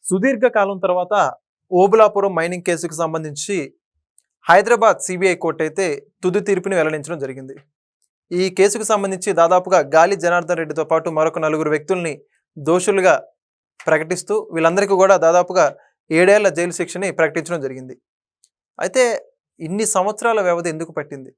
సుదీర్ఘ కాలం తర్వాత ఓబులాపురం మైనింగ్ కేసుకు సంబంధించి హైదరాబాద్ సిబిఐ కోర్టు అయితే తుది తీర్పుని వెల్లడించడం జరిగింది. ఈ కేసుకు సంబంధించి దాదాపుగా గాలి జనార్దన్ రెడ్డితో పాటు మరొక 4 వ్యక్తుల్ని దోషులుగా ప్రకటిస్తూ వీళ్ళందరికీ కూడా దాదాపుగా 7 ఏళ్ల జైలు శిక్షని ప్రకటించడం జరిగింది. అయితే ఇన్ని సంవత్సరాల వ్యవధి ఎందుకు పట్టింది?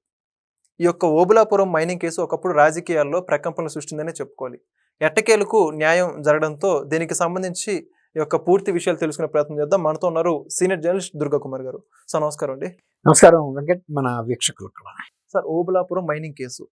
ఈ యొక్క ఓబులాపురం మైనింగ్ కేసు ఒకప్పుడు రాజకీయాల్లో ప్రకంపనలు సృష్టిందనే చెప్పుకోవాలి. ఎట్టకేలకు న్యాయం జరగడంతో దీనికి సంబంధించి ఈ యొక్క పూర్తి విషయాలు తెలుసుకునే ప్రయత్నం చేద్దాం. మనతో ఉన్నారు సీనియర్ జర్నలిస్ట్ దుర్గా కుమార్ గారు. సార్ నమస్కారం అండి. నమస్కారం వెంకట్, మన వీక్షకులకు. సార్, ఓబులాపురం మైనింగ్ కేసు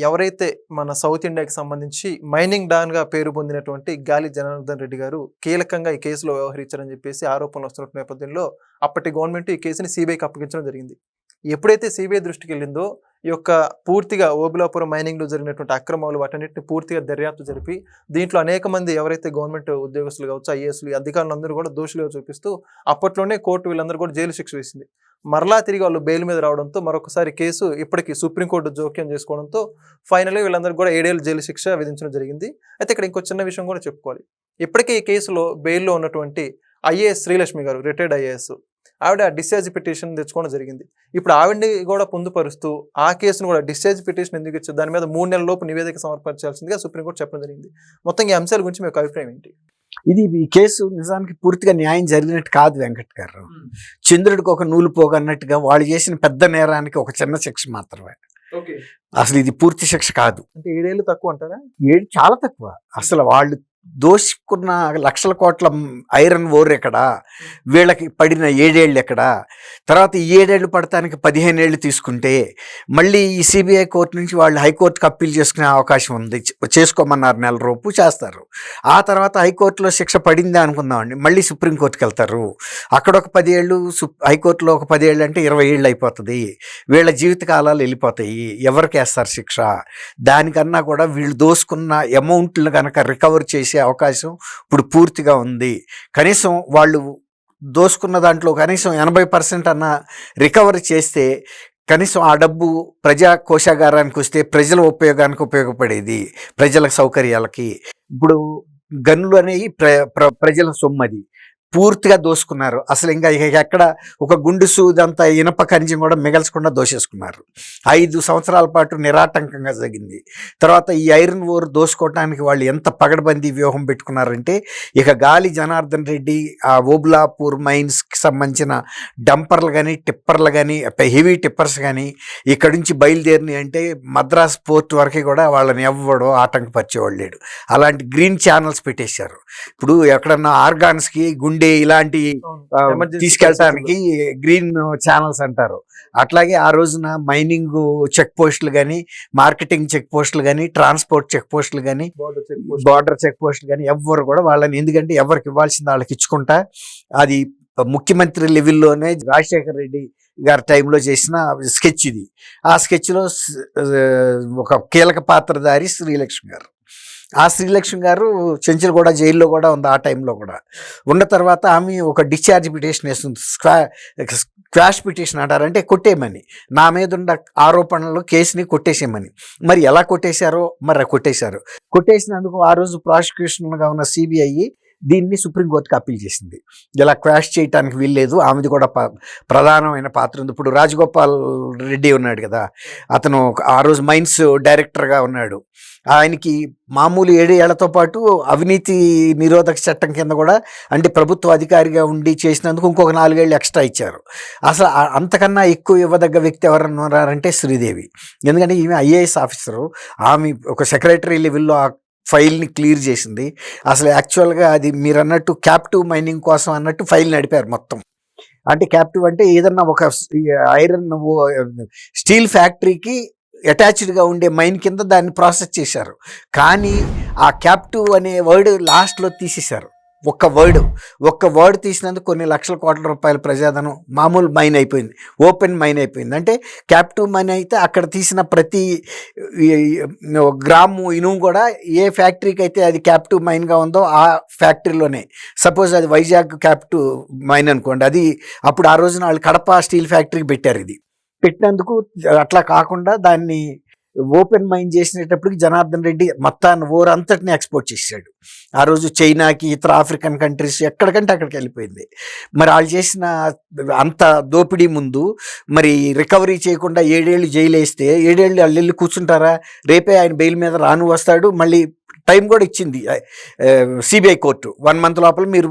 ఎవరైతే మన సౌత్ ఇండియాకి సంబంధించి మైనింగ్ డాన్ గా పేరు పొందినటువంటి గాలి జనార్దన్ రెడ్డి గారు కీలకంగా ఈ కేసులో వ్యవహరించారని చెప్పేసి ఆరోపణలు వస్తున్న నేపథ్యంలో అప్పటి గవర్నమెంట్ ఈ కేసుని సిబిఐకి అప్పగించడం జరిగింది. ఎప్పుడైతే సిబిఐ దృష్టికి వెళ్ళిందో ఈ యొక్క పూర్తిగా ఓబులాపురం మైనింగ్ లో జరిగినటువంటి అక్రమాలు వాటన్నిటిని పూర్తిగా దర్యాప్తు జరిపి దీంట్లో అనేక మంది ఎవరైతే గవర్నమెంట్ ఉద్యోగస్తులు కావచ్చు, ఐఏఎస్లు, అధికారులందరూ కూడా దోషులుగా చూపిస్తూ అప్పట్లోనే కోర్టు వీళ్ళందరూ కూడా జైలు శిక్ష వేసింది. మరలా తిరిగి వాళ్ళు బెయిల్ మీద రావడంతో మరొకసారి కేసు ఇప్పటికీ సుప్రీంకోర్టు జోక్యం చేసుకోవడంతో ఫైనల్గా వీళ్ళందరికీ కూడా 7 ఏళ్ల జైలు శిక్ష విధించడం జరిగింది. అయితే ఇక్కడ ఇంకో చిన్న విషయం కూడా చెప్పుకోవాలి. ఇప్పటికే ఈ కేసులో బెయిల్లో ఉన్నటువంటి ఐఏఎస్ శ్రీలక్ష్మి గారు, రిటైర్డ్ ఐఏఎస్, ఆవిడ డిశ్చార్జ్ పిటిషన్ తెచ్చుకోవడం జరిగింది. ఇప్పుడు ఆవిడని కూడా పొందుపరుస్తూ ఆ కేసును కూడా డిశ్చార్జ్ పిటిషన్ ఎందుకు ఇచ్చారు, దాని మీద 3 నెలల లోపు నివేదిక సమర్పించాల్సిందిగా సుప్రీంకోర్టు చెప్పడం జరిగింది. మొత్తం ఈ అంశాల గురించి మీకు అభిప్రాయం ఏంటి? ఈ కేసు నిజానికి పూర్తిగా న్యాయం జరిగినట్టు కాదు వెంకట్ గారు. చంద్రుడికి ఒక నూలు పోగన్నట్టుగా వాళ్ళు చేసిన పెద్ద నేరానికి ఒక చిన్న శిక్ష మాత్రమే. అసలు ఇది పూర్తి శిక్ష కాదు. అంటే 7 ఏళ్ళు తక్కువ అంటారా? 7 చాలా తక్కువ. అసలు వాళ్ళు దోషుకున్న లక్షల కోట్ల ఐరన్ ఓర్ ఎక్కడా, వీళ్ళకి పడిన 7 ఏళ్ళు ఎక్కడా, తర్వాత ఈ 7 ఏళ్ళు పడటానికి 15 ఏళ్ళు తీసుకుంటే మళ్ళీ ఈ సిబిఐ కోర్టు నుంచి వాళ్ళు హైకోర్టుకి అప్పీల్ చేసుకునే అవకాశం ఉంది. చేసుకోమన్నారు, నెల రూపు చేస్తారు. ఆ తర్వాత హైకోర్టులో శిక్ష పడిందే అనుకుందామండి, మళ్ళీ సుప్రీంకోర్టుకి వెళ్తారు. అక్కడ ఒక 10 ఏళ్ళు, హైకోర్టులో ఒక 10 ఏళ్ళు అంటే 20 ఏళ్ళు అయిపోతుంది. వీళ్ళ జీవితకాలాలు వెళ్ళిపోతాయి. ఎవరికి వేస్తారు శిక్ష? దానికన్నా కూడా వీళ్ళు దోసుకున్న అమౌంట్లు కనుక రికవర్ చేసే అవకాశం ఇప్పుడు పూర్తిగా ఉంది. కనీసం వాళ్ళు దోసుకున్న దాంట్లో కనీసం 80% అన్న రికవరీ చేస్తే కనీసం ఆ డబ్బు ప్రజా కోశాగారానికి వస్తే ప్రజల ఉపయోగానికి ఉపయోగపడేది, ప్రజల సౌకర్యాలకి. ఇప్పుడు గనులు అనేవి ప్రజల సొమ్మది పూర్తిగా దోసుకున్నారు. అసలు ఇంకా ఎక్కడ ఒక గుండు సూదంతా ఇనప ఖనిజం కూడా మిగల్చకుండా దోసేసుకున్నారు. 5 సంవత్సరాల పాటు నిరాటంకంగా జరిగింది. తర్వాత ఈ ఐరన్ ఓర్ దోసుకోవటానికి వాళ్ళు ఎంత పగడబందీ వ్యూహం పెట్టుకున్నారంటే, ఇక గాలి జనార్దన్ రెడ్డి ఆ ఓబులాపూర్ మైన్స్కి సంబంధించిన డంపర్లు కానీ, టిప్పర్లు కానీ, హెవీ టిప్పర్స్ కానీ ఇక్కడి నుంచి బయలుదేరిని అంటే మద్రాస్ పోర్ట్ వరకు కూడా వాళ్ళని ఎవ్వడో ఆటంకపరిచేవాళ్ళు లేడు. అలాంటి గ్రీన్ ఛానల్స్ పెట్టేశారు. ఇప్పుడు ఎక్కడన్నా ఆర్గాన్స్కి గుండె ఇలాంటి తీసుకెళ్ళటానికి గ్రీన్ ఛానల్స్ అంటారు. అట్లాగే ఆ రోజున మైనింగ్ చెక్ పోస్టులు కానీ, మార్కెటింగ్ చెక్ పోస్టులు కానీ, ట్రాన్స్పోర్ట్ చెక్ పోస్టులు కానీ, బార్డర్ చెక్ పోస్టులు కానీ ఎవ్వరు కూడా వాళ్ళని, ఎందుకంటే ఎవరికి ఇవ్వాల్సింది వాళ్ళకి ఇచ్చుకుంటా, అది ముఖ్యమంత్రి లెవెల్లోనే రాజశేఖర రెడ్డి గారి టైంలో చేసిన స్కెచ్ ఇది. ఆ స్కెచ్లో ఒక కీలక పాత్రధారి శ్రీలక్ష్మి గారు. ఆ శ్రీలక్ష్మి గారు చెంచల్గూడ జైల్లో కూడా ఉంది. ఆ టైంలో కూడా ఉన్న తర్వాత ఆమె ఒక డిశ్చార్జ్ పిటిషన్ వేస్తుంది. క్వాష్ పిటిషన్ అంటారంటే కొట్టేయమని, నా మీద ఉన్న ఆరోపణలు కేసుని కొట్టేసేయమని. మరి ఎలా కొట్టేశారో మరి కొట్టేసినందుకు ఆ రోజు ప్రాసిక్యూషన్గా ఉన్న సిబిఐ దీన్ని సుప్రీంకోర్టుకి అప్పీల్ చేసింది. ఇలా క్వాష్ చేయడానికి వీల్లేదు, ఆమెది కూడా ప్రధానమైన పాత్ర ఉంది. ఇప్పుడు రాజగోపాల్ రెడ్డి ఉన్నాడు కదా, అతను ఆ రోజు మైన్స్ డైరెక్టర్గా ఉన్నాడు. ఆయనకి మామూలు 7 ఏళ్లతో పాటు అవినీతి నిరోధక చట్టం కింద కూడా, అంటే ప్రభుత్వ అధికారిగా ఉండి చేసినందుకు ఇంకొక 4 ఏళ్ళు ఎక్స్ట్రా ఇచ్చారు. అసలు అంతకన్నా ఎక్కువ ఇవ్వదగ్గ వ్యక్తి ఎవరన్నారంటే శ్రీదేవి. ఎందుకంటే ఈమె ఐఏఎస్ ఆఫీసరు. ఆమె ఒక సెక్రటరీ లెవెల్లో ఆ ఫైల్ని క్లియర్ చేసింది. అసలు యాక్చువల్గా అది మీరు అన్నట్టు క్యాప్టివ్ మైనింగ్ కోసం అన్నట్టు ఫైల్ నడిపారు మొత్తం. అంటే క్యాప్టివ్ అంటే ఏదన్నా ఒక ఐరన్ స్టీల్ ఫ్యాక్టరీకి అటాచ్డ్గా ఉండే మైన్ కింద దాన్ని ప్రాసెస్ చేశారు. కానీ ఆ క్యాప్టివ్ అనే వర్డ్ లాస్ట్లో తీసేశారు. ఒక్క వర్డ్ తీసినందుకు కొన్ని లక్షల కోట్ల రూపాయల ప్రజాధనం మామూలు మైన్ అయిపోయింది, ఓపెన్ మైన్ అయిపోయింది. అంటే క్యాప్టివ్ మైన్ అయితే అక్కడ తీసిన ప్రతి గ్రాము ఇనుము కూడా ఏ ఫ్యాక్టరీకి అయితే అది క్యాప్టివ్ మైన్గా ఉందో ఆ ఫ్యాక్టరీలోనే, సపోజ్ అది వైజాగ్ క్యాప్టివ్ మైన్ అనుకోండి, అది అప్పుడు ఆ రోజున వాళ్ళు కడప స్టీల్ ఫ్యాక్టరీకి పెట్టారు. ఇది పెట్టినందుకు అట్లా కాకుండా దాన్ని ఓపెన్ మైన్ చేసినప్పటికి జనార్దన్ రెడ్డి మొత్తాన్ని ఊరంతటిని ఎక్స్పోర్ట్ చేశాడు. ఆ రోజు చైనాకి, ఇతర ఆఫ్రికన్ కంట్రీస్ ఎక్కడికంటే అక్కడికి వెళ్ళిపోయింది. మరి వాళ్ళు చేసిన అంత దోపిడీ ముందు మరి రికవరీ చేయకుండా 7 ఏళ్ళు జైలు వేస్తే 7 ఏళ్ళు వాళ్ళు వెళ్ళి కూర్చుంటారా? రేపే ఆయన బెయిల్ మీద రాను వస్తాడు. మళ్ళీ టైం కూడా ఇచ్చింది సిబిఐ కోర్టు, 1 మంత్ లోపల మీరు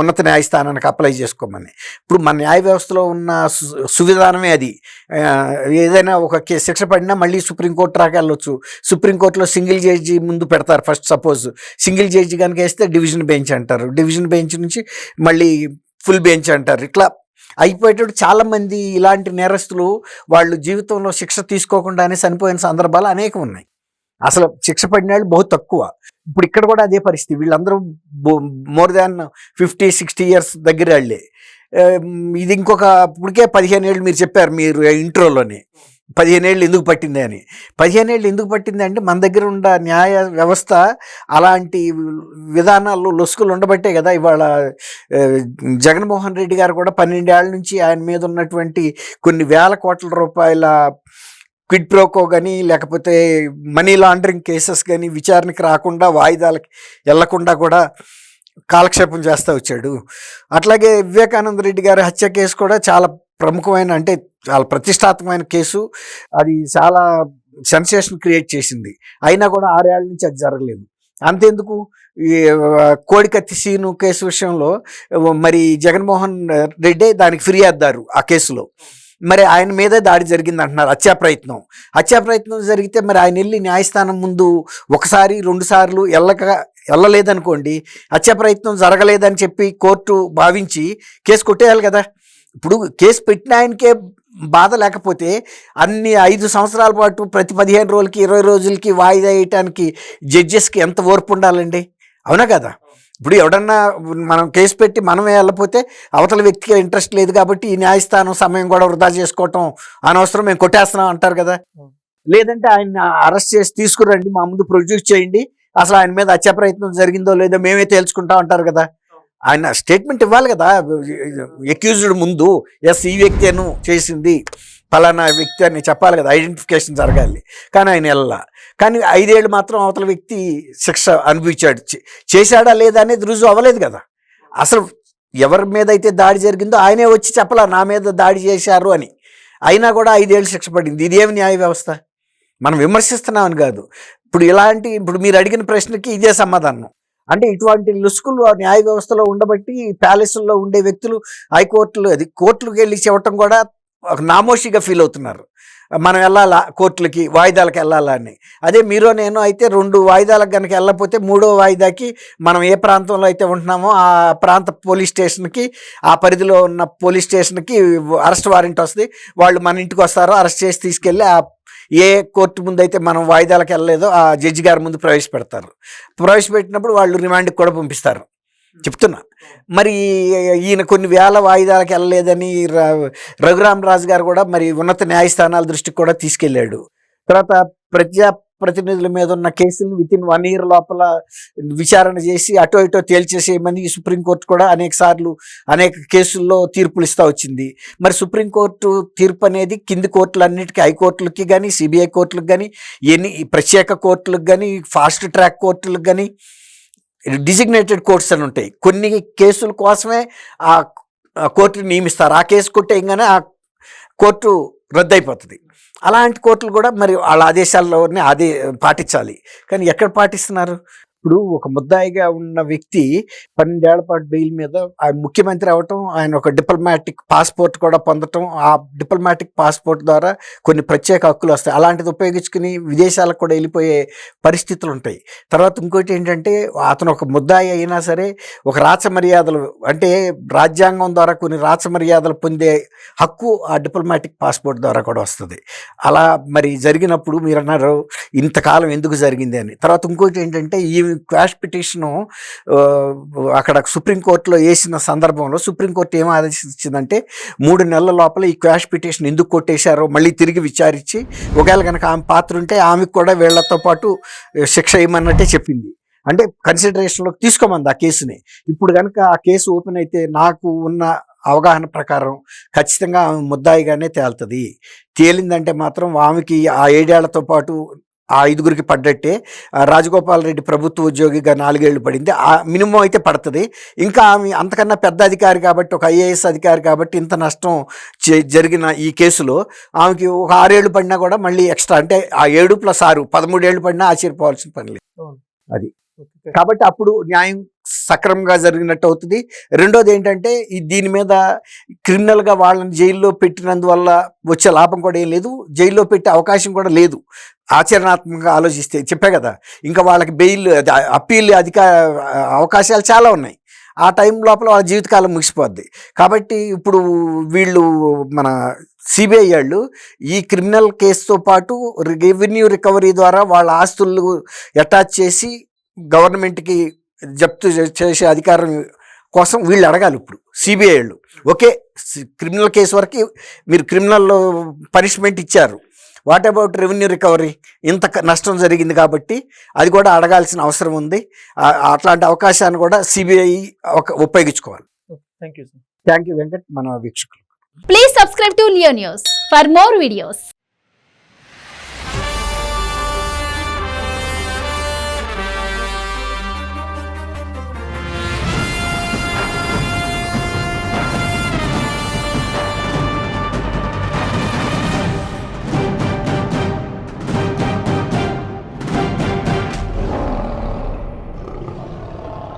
ఉన్నత న్యాయస్థానానికి అప్లై చేసుకోమని. ఇప్పుడు మన న్యాయ వ్యవస్థలో ఉన్న సువిధానమే అది. ఏదైనా ఒక శిక్ష పడినా మళ్ళీ సుప్రీంకోర్టు రాక వెళ్ళొచ్చు. సుప్రీంకోర్టులో సింగిల్ జడ్జి ముందు పెడతారు. ఫస్ట్ సపోజ్ సింగిల్ జడ్జి కనుక వేస్తే డివిజన్ బెంచ్ అంటారు, డివిజన్ బెంచ్ నుంచి మళ్ళీ ఫుల్ బెంచ్ అంటారు. ఇట్లా అయిపోయేటప్పుడు చాలామంది ఇలాంటి నేరస్తులు వాళ్ళు జీవితంలో శిక్ష తీసుకోకుండానే చనిపోయిన సందర్భాలు అనేకం ఉన్నాయి. అసలు శిక్ష పడిన వాళ్ళు బహు తక్కువ. ఇప్పుడు ఇక్కడ కూడా అదే పరిస్థితి. వీళ్ళందరూ మోర్ దాన్ 50-60 ఇయర్స్ దగ్గర వాళ్ళే. ఇది ఇంకొక ఇప్పటికే 15 ఏళ్ళు మీరు చెప్పారు మీరు ఇంట్రోలోనే. 15 ఏళ్ళు ఎందుకు పట్టింది అని. 15 ఏళ్ళు ఎందుకు పట్టింది అంటే మన దగ్గర ఉన్న న్యాయ వ్యవస్థ అలాంటి విధానాల్లో లొసుకులు ఉండబట్టే కదా ఇవాళ జగన్మోహన్ రెడ్డి గారు కూడా 12 ఏళ్ల నుంచి ఆయన మీద ఉన్నటువంటి కొన్ని వేల కోట్ల రూపాయల క్విడ్ ప్రోకో కానీ లేకపోతే మనీ లాండరింగ్ కేసెస్ కానీ విచారణకి రాకుండా వాయిదాలకి వెళ్లకుండా కూడా కాలక్షేపం చేస్తూ వచ్చాడు. అట్లాగే వివేకానంద రెడ్డి గారి హత్య కేసు కూడా చాలా ప్రముఖమైన, అంటే చాలా ప్రతిష్టాత్మకమైన కేసు. అది చాలా సెన్సేషన్ క్రియేట్ చేసింది. అయినా కూడా 6 ఏళ్ల నుంచి అది జరగలేదు. అంతేందుకు ఈ కోడికత్తి సీను కేసు విషయంలో మరి జగన్మోహన్ రెడ్డి దానికి ఫిర్యాదుదారు ఆ కేసులో. మరి ఆయన మీదే దాడి జరిగింది అంటున్నారు. హత్యా ప్రయత్నం జరిగితే మరి ఆయన వెళ్ళి న్యాయస్థానం ముందు 1-2 సార్లు వెళ్ళలేదనుకోండి, హత్యా ప్రయత్నం జరగలేదని చెప్పి కోర్టు భావించి కేసు కొట్టేయాలి కదా. ఇప్పుడు కేసు పెట్టిన ఆయనకే బాధ లేకపోతే అన్ని 5 సంవత్సరాల పాటు ప్రతి 15 రోజులకి 20 రోజులకి వాయిదా వేయటానికి జడ్జెస్కి ఎంత ఓర్పు ఉండాలండి? అవునా కదా? ఇప్పుడు ఎవడన్నా మనం కేసు పెట్టి మనమే వెళ్ళకపోతే అవతల వ్యక్తికి ఇంట్రెస్ట్ లేదు కాబట్టి ఈ న్యాయస్థానం సమయం కూడా వృధా చేసుకోవటం అనవసరం, మేము కొట్టేస్తున్నాం అంటారు కదా. లేదంటే ఆయన అరెస్ట్ చేసి తీసుకురండి, మా ముందు ప్రొడ్యూస్ చేయండి, అసలు ఆయన మీద హత్యా ప్రయత్నం జరిగిందో లేదో మేమే తేల్చుకుంటాం అంటారు కదా. ఆయన స్టేట్మెంట్ ఇవ్వాలి కదా అక్యూజ్డ్ ముందు, ఎస్ ఈ వ్యక్తి అను చేసింది ఫలానా వ్యక్తి అని చెప్పాలి కదా, ఐడెంటిఫికేషన్ జరగాలి. కానీ ఆయన వెళ్ళా. కానీ 5 ఏళ్ళు మాత్రం అవతల వ్యక్తి శిక్ష అనుభవించాడు. చేశాడా లేదా అనేది రుజువు అవ్వలేదు కదా. అసలు ఎవరి మీద అయితే దాడి జరిగిందో ఆయనే వచ్చి చెప్పలా నా మీద దాడి చేశారు అని. అయినా కూడా 5 ఏళ్ళు శిక్ష పడింది. ఇదేమి న్యాయ వ్యవస్థ? మనం విమర్శిస్తున్నామని కాదు. ఇప్పుడు మీరు అడిగిన ప్రశ్నకి ఇదే సమాధానం. అంటే ఇటువంటి లుసుకులు న్యాయ వ్యవస్థలో ఉండబట్టి ప్యాలెస్లో ఉండే వ్యక్తులు హైకోర్టులు కోర్టులకు వెళ్ళి చెప్పటం కూడా ఒక నామోషిగా ఫీల్ అవుతున్నారు. మనం వెళ్ళాలా కోర్టులకి, వాయిదాలకు వెళ్ళాలా అని. అదే మీరు నేను అయితే 2 వాయిదాలకు కనుక వెళ్ళకపోతే 3వ వాయిదాకి మనం ఏ ప్రాంతంలో అయితే ఉంటున్నామో ఆ ప్రాంత పోలీస్ స్టేషన్కి, ఆ పరిధిలో ఉన్న పోలీస్ స్టేషన్కి అరెస్ట్ వారెంట్ వస్తుంది. వాళ్ళు మన ఇంటికి వస్తారు, అరెస్ట్ చేసి తీసుకెళ్ళి ఆ ఏ కోర్టు ముందు అయితే మనం వాయిదాలకు వెళ్ళలేదో ఆ జడ్జి గారి ముందు ప్రవేశపెట్టినప్పుడు వాళ్ళు రిమాండ్కి కూడా పంపిస్తారు. చెప్తున్నా. మరి ఈయన కొన్ని వేల వాయిదాలకు వెళ్ళలేదని రఘురామరాజు గారు కూడా మరి ఉన్నత న్యాయస్థానాల దృష్టికి కూడా తీసుకెళ్ళాడు. తర్వాత ప్రజాప్రతినిధుల మీద ఉన్న కేసులను వితిన్ 1 year లోపల విచారణ చేసి అటో ఇటో తేల్చేసేయమని సుప్రీంకోర్టు కూడా అనేక కేసుల్లో తీర్పులు ఇస్తూ వచ్చింది. మరి సుప్రీంకోర్టు తీర్పు అనేది కింది కోర్టులన్నిటికీ, హైకోర్టులకి కానీ, సిబిఐ కోర్టులకు కానీ, ప్రత్యేక కోర్టులకు కానీ, ఫాస్ట్ ట్రాక్ కోర్టులకు కానీ, డిజిగ్నేటెడ్ కోర్ట్స్ అని ఉంటాయి. కొన్ని కేసుల కోసమే ఆ కోర్టుని నియమిస్తారు. ఆ కేసు కొట్టేయగానే ఆ కోర్టు రద్దయిపోతుంది. అలాంటి కోర్టులు కూడా మరి వాళ్ళ ఆదేశాల్లోనే పాటించాలి. కానీ ఎక్కడ పాటిస్తున్నారు? ఇప్పుడు ఒక ముద్దాయిగా ఉన్న వ్యక్తి 12 ఏళ్ల పాటు బెయిల్ మీద ఆయన ముఖ్యమంత్రి అవ్వటం, ఆయన ఒక డిప్లొమాటిక్ పాస్పోర్ట్ కూడా పొందటం, ఆ డిప్లొమాటిక్ పాస్పోర్ట్ ద్వారా కొన్ని ప్రత్యేక హక్కులు వస్తాయి. అలాంటిది ఉపయోగించుకుని విదేశాలకు కూడా వెళ్ళిపోయే పరిస్థితులు ఉంటాయి. తర్వాత ఇంకోటి ఏంటంటే అతను ఒక ముద్దాయి అయినా సరే ఒక రాచమర్యాదలు, అంటే రాజ్యాంగం ద్వారా కొన్ని రాచమర్యాదలు పొందే హక్కు ఆ డిప్లొమాటిక్ పాస్పోర్ట్ ద్వారా కూడా వస్తుంది. అలా మరి జరిగినప్పుడు మీరు అన్నారు ఇంతకాలం ఎందుకు జరిగింది అని. తర్వాత ఇంకోటి ఏంటంటే ఈ క్వాష్ పిటిషను అక్కడ సుప్రీంకోర్టులో వేసిన సందర్భంలో సుప్రీంకోర్టు ఏం ఆదేశించిందంటే 3 నెలల లోపల ఈ క్వాష్ పిటిషన్ ఎందుకు కొట్టేశారో మళ్ళీ తిరిగి విచారించి ఒకవేళ కనుక ఆమె పాత్ర ఉంటే ఆమెకు కూడా వీళ్లతో పాటు శిక్ష ఇవ్వమన్నట్టే చెప్పింది. అంటే కన్సిడరేషన్లోకి తీసుకోమంది ఆ కేసుని. ఇప్పుడు కనుక ఆ కేసు ఓపెన్ అయితే నాకు ఉన్న అవగాహన ప్రకారం ఖచ్చితంగా ఆమె ముద్దాయిగానే తేలుతుంది. తేలిందంటే మాత్రం ఆమెకి ఆ 7 ఏళ్లతో పాటు ఆ 5గురికి పడ్డట్టే. రాజగోపాల్ రెడ్డి ప్రభుత్వ ఉద్యోగిగా 4 ఏళ్ళు పడింది. ఆ మినిమం అయితే పడుతుంది. ఇంకా ఆమె అంతకన్నా పెద్ద అధికారి కాబట్టి, ఒక ఐఏఎస్ అధికారి కాబట్టి ఇంత నష్టం జరిగిన ఈ కేసులో ఆమెకి ఒక 6 ఏళ్ళు పడినా కూడా మళ్ళీ ఎక్స్ట్రా, అంటే ఆ 7 + 6 13 ఏళ్ళు పడినా ఆశ్చర్యపోవాల్సిన పని లేదు. అవును. అది కాబట్టి అప్పుడు న్యాయం సక్రమంగా జరిగినట్టు అవుతుంది. రెండోది ఏంటంటే దీని మీద క్రిమినల్గా వాళ్ళని జైల్లో పెట్టినందువల్ల వచ్చే లాభం కూడా ఏం లేదు, జైల్లో పెట్టే అవకాశం కూడా లేదు. ఆచరణాత్మకంగా ఆలోచిస్తే చెప్పే కదా, ఇంకా వాళ్ళకి బెయిల్ అప్పీల్ అవకాశాలు చాలా ఉన్నాయి. ఆ టైం లోపల వాళ్ళ జీవితకాలం ముగిసిపోద్ది. కాబట్టి ఇప్పుడు వీళ్ళు మన సిబిఐ వాళ్ళు ఈ క్రిమినల్ కేసుతో పాటు రెవెన్యూ రికవరీ ద్వారా వాళ్ళ ఆస్తులు అటాచ్ చేసి గవర్నమెంట్కి జప్తు చేసే అధికారం కోసం వీళ్ళు అడగాలి. ఇప్పుడు సిబిఐ వాళ్ళు ఓకే క్రిమినల్ కేసు వరకు మీరు క్రిమినల్ పనిష్మెంట్ ఇచ్చారు, వాట్ అబౌట్ రెవెన్యూ రికవరీ, ఇంత నష్టం జరిగింది కాబట్టి అది కూడా అడగాల్సిన అవసరం ఉంది. అట్లాంటి అవకాశాన్ని కూడా సిబిఐ ఉపయోగించుకోవాలి. Thank you sir. Thank you Venkat, మన వీక్షకులు. Please subscribe to Leo News for more videos.